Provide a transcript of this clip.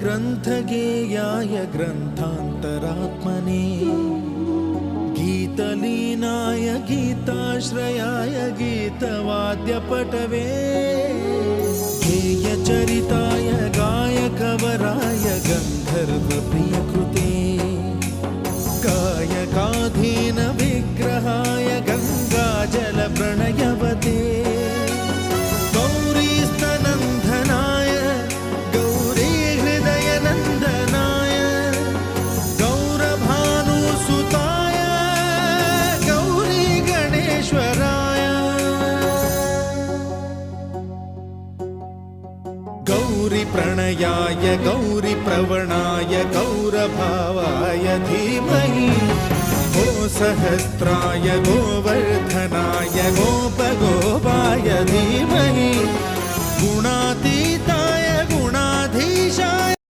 ग्रन्थगेयाय ग्रन्थान्तरात्मने गीतलीनाय गीताश्रयाय गीतवाद्यपटवे गेयचरिताय गायकवराय गन्धर्वप्रियकृते गायकाधीन विग्रहाय गङ्गाजलप्रणयवते गौरीस्तनन्दनाय गौरीहृदयनन्दनाय गौरभानुसुताय गौरीगणेश्वराय गौरीप्रणयाय गौरीप्रवणाय गौरभावाय धीमहि गोसहस्राय गोवर्धनाय गोपगोपाय धीमहि गुणातीताय